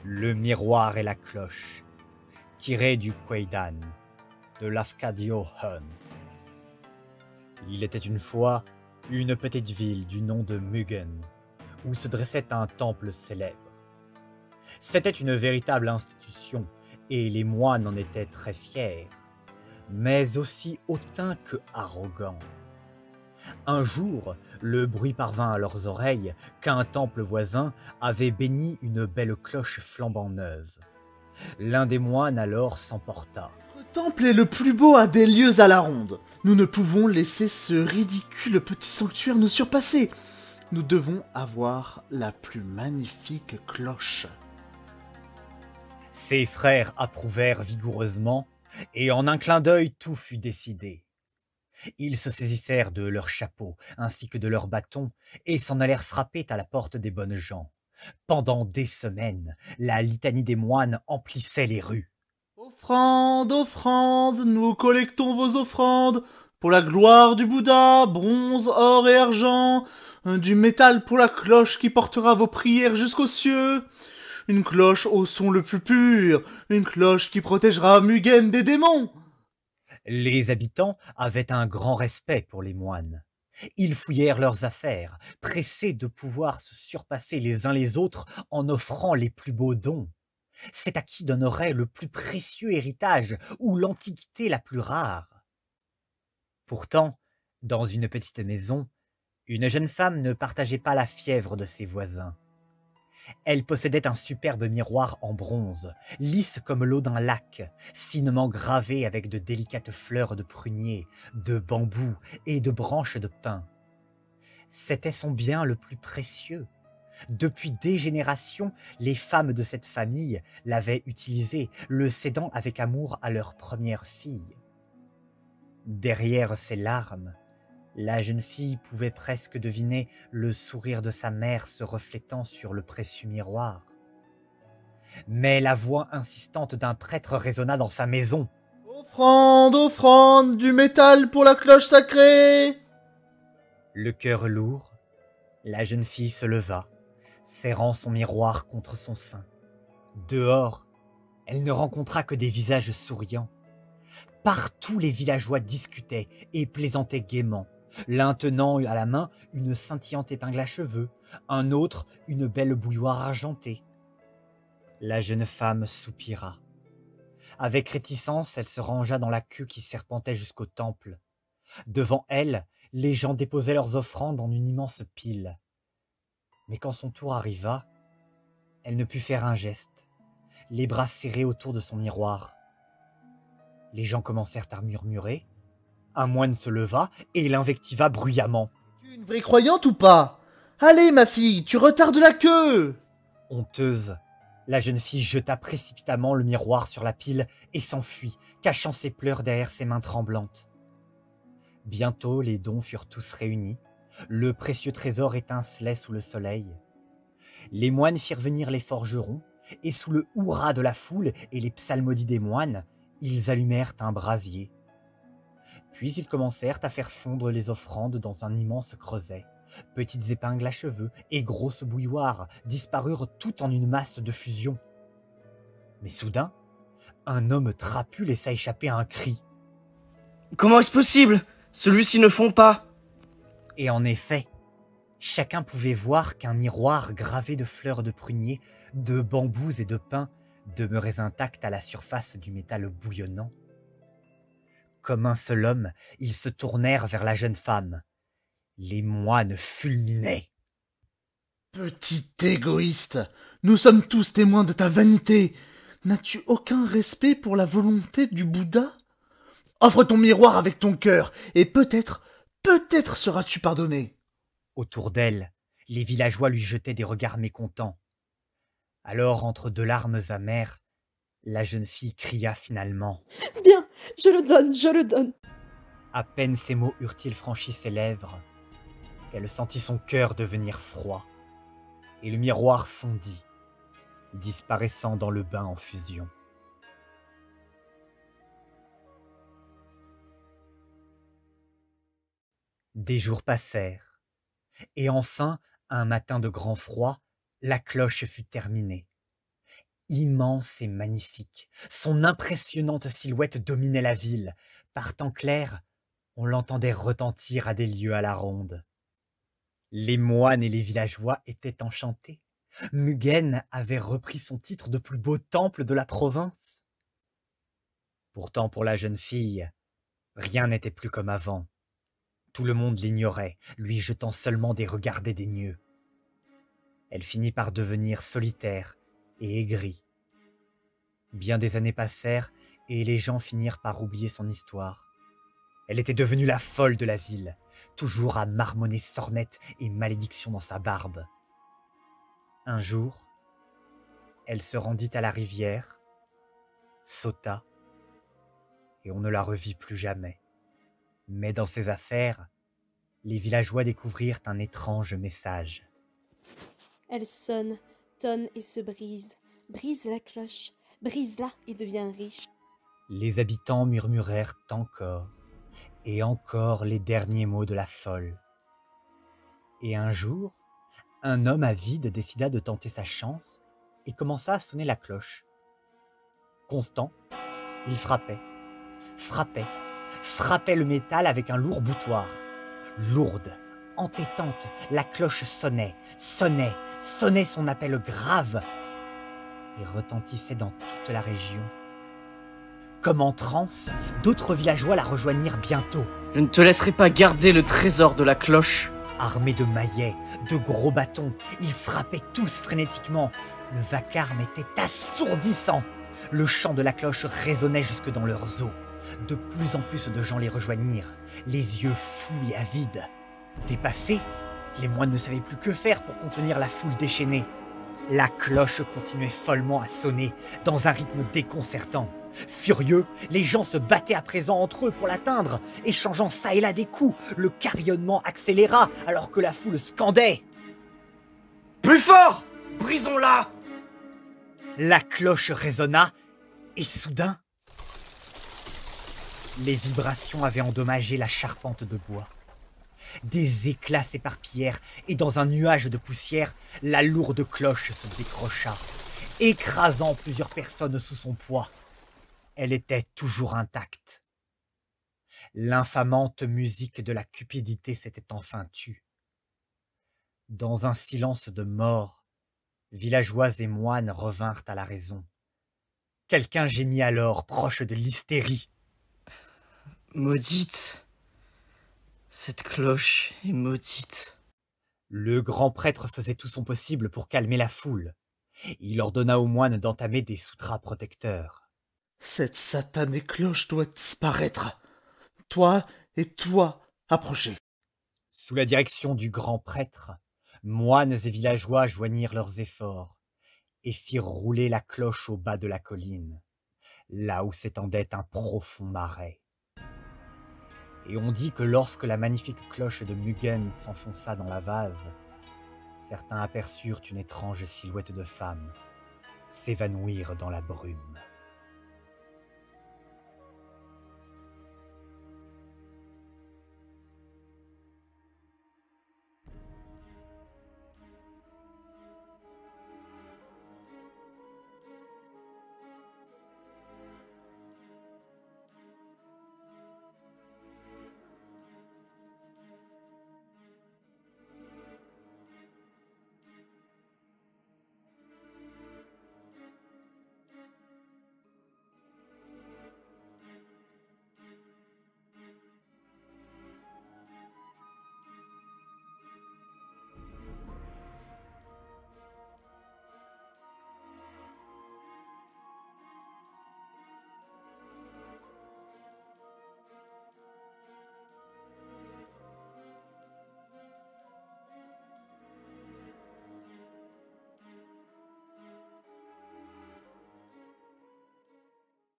Le miroir et la cloche, tiré du Kwaidan, de Lafcadio Hearn. Il était une fois une petite ville du nom de Mugen, où se dressait un temple célèbre. C'était une véritable institution, et les moines en étaient très fiers, mais aussi hautains que arrogants. Un jour, le bruit parvint à leurs oreilles qu'un temple voisin avait béni une belle cloche flambant neuve. L'un des moines alors s'emporta. Le temple est le plus beau à des lieues à la ronde. Nous ne pouvons laisser ce ridicule petit sanctuaire nous surpasser. Nous devons avoir la plus magnifique cloche. Ses frères approuvèrent vigoureusement, et en un clin d'œil tout fut décidé. Ils se saisissèrent de leurs chapeaux ainsi que de leurs bâtons et s'en allèrent frapper à la porte des bonnes gens. Pendant des semaines, la litanie des moines emplissait les rues. Offrande, offrande, nous collectons vos offrandes pour la gloire du Bouddha, bronze, or et argent, du métal pour la cloche qui portera vos prières jusqu'aux cieux, une cloche au son le plus pur, une cloche qui protégera Mugen des démons. Les habitants avaient un grand respect pour les moines. Ils fouillèrent leurs affaires, pressés de pouvoir se surpasser les uns les autres en offrant les plus beaux dons. C'est à qui donnerait le plus précieux héritage ou l'antiquité la plus rare. Pourtant, dans une petite maison, une jeune femme ne partageait pas la fièvre de ses voisins. Elle possédait un superbe miroir en bronze, lisse comme l'eau d'un lac, finement gravé avec de délicates fleurs de prunier, de bambou et de branches de pin. C'était son bien le plus précieux. Depuis des générations, les femmes de cette famille l'avaient utilisé, le cédant avec amour à leur première fille. Derrière ses larmes, la jeune fille pouvait presque deviner le sourire de sa mère se reflétant sur le précieux miroir. Mais la voix insistante d'un prêtre résonna dans sa maison. Offrande, offrande, du métal pour la cloche sacrée. Le cœur lourd, la jeune fille se leva, serrant son miroir contre son sein. Dehors, elle ne rencontra que des visages souriants. Partout les villageois discutaient et plaisantaient gaiement, l'un tenant à la main une scintillante épingle à cheveux, un autre une belle bouilloire argentée. La jeune femme soupira. Avec réticence, elle se rangea dans la queue qui serpentait jusqu'au temple. Devant elle, les gens déposaient leurs offrandes en une immense pile. Mais quand son tour arriva, elle ne put faire un geste, les bras serrés autour de son miroir. Les gens commencèrent à murmurer. Un moine se leva et l'invectiva bruyamment. « Es-tu une vraie croyante ou pas? Allez, ma fille, tu retardes la queue. » Honteuse, la jeune fille jeta précipitamment le miroir sur la pile et s'enfuit, cachant ses pleurs derrière ses mains tremblantes. Bientôt, les dons furent tous réunis. Le précieux trésor étincelait sous le soleil. Les moines firent venir les forgerons, et sous le hurrah de la foule et les psalmodies des moines, ils allumèrent un brasier. Puis ils commencèrent à faire fondre les offrandes dans un immense creuset. Petites épingles à cheveux et grosses bouilloires disparurent toutes en une masse de fusion. Mais soudain, un homme trapu laissa échapper un cri. « Comment est-ce possible? Celui-ci ne fond pas !» Et en effet, chacun pouvait voir qu'un miroir gravé de fleurs de prunier, de bambous et de pins demeurait intact à la surface du métal bouillonnant. Comme un seul homme, ils se tournèrent vers la jeune femme. Les moines fulminaient. « Petit égoïste, nous sommes tous témoins de ta vanité. N'as-tu aucun respect pour la volonté du Bouddha? Offre ton miroir avec ton cœur, et peut-être seras-tu pardonné. » Autour d'elle, les villageois lui jetaient des regards mécontents. Alors, entre deux larmes amères, la jeune fille cria finalement. « Bien, je le donne, je le donne. » À peine ces mots eurent-ils franchi ses lèvres, qu'elle sentit son cœur devenir froid, et le miroir fondit, disparaissant dans le bain en fusion. Des jours passèrent, et enfin, un matin de grand froid, la cloche fut terminée. Immense et magnifique, son impressionnante silhouette dominait la ville. Par temps clair, on l'entendait retentir à des lieues à la ronde. Les moines et les villageois étaient enchantés. Mugen avait repris son titre de plus beau temple de la province. Pourtant, pour la jeune fille, rien n'était plus comme avant. Tout le monde l'ignorait, lui jetant seulement des regards dédaigneux. Elle finit par devenir solitaire et aigrie. Bien des années passèrent et les gens finirent par oublier son histoire. Elle était devenue la folle de la ville, toujours à marmonner sornettes et malédictions dans sa barbe. Un jour, elle se rendit à la rivière, sauta, et on ne la revit plus jamais. Mais dans ses affaires, les villageois découvrirent un étrange message. Elle sonne, tonne et se brise. Brise la cloche, brise-la et deviens riche. Les habitants murmurèrent encore et encore les derniers mots de la folle. Et un jour, un homme avide décida de tenter sa chance et commença à sonner la cloche. Constant, il frappait le métal avec un lourd boutoir. Lourde, entêtante, la cloche sonnait son appel grave et retentissait dans toute la région. Comme en transe, d'autres villageois la rejoignirent bientôt. Je ne te laisserai pas garder le trésor de la cloche. Armés de maillets, de gros bâtons, ils frappaient tous frénétiquement. Le vacarme était assourdissant. Le chant de la cloche résonnait jusque dans leurs os. De plus en plus de gens les rejoignirent, les yeux fous et avides. Dépassés, les moines ne savaient plus que faire pour contenir la foule déchaînée. La cloche continuait follement à sonner, dans un rythme déconcertant. Furieux, les gens se battaient à présent entre eux pour l'atteindre, échangeant çà et là des coups. Le carillonnement accéléra alors que la foule scandait. Plus fort! Brisons-la! La cloche résonna, et soudain, les vibrations avaient endommagé la charpente de bois. Des éclats s'éparpillèrent, et dans un nuage de poussière, la lourde cloche se décrocha, écrasant plusieurs personnes sous son poids. Elle était toujours intacte. L'infamante musique de la cupidité s'était enfin tue. Dans un silence de mort, villageois et moines revinrent à la raison. Quelqu'un gémit alors, proche de l'hystérie. Maudite. Cette cloche est maudite. Le grand prêtre faisait tout son possible pour calmer la foule. Il ordonna aux moines d'entamer des sutras protecteurs. Cette satanée cloche doit disparaître. Toi et toi, approchez. Sous la direction du grand prêtre, moines et villageois joignirent leurs efforts et firent rouler la cloche au bas de la colline, là où s'étendait un profond marais. Et on dit que lorsque la magnifique cloche de Mugen s'enfonça dans la vase, certains aperçurent une étrange silhouette de femme s'évanouir dans la brume.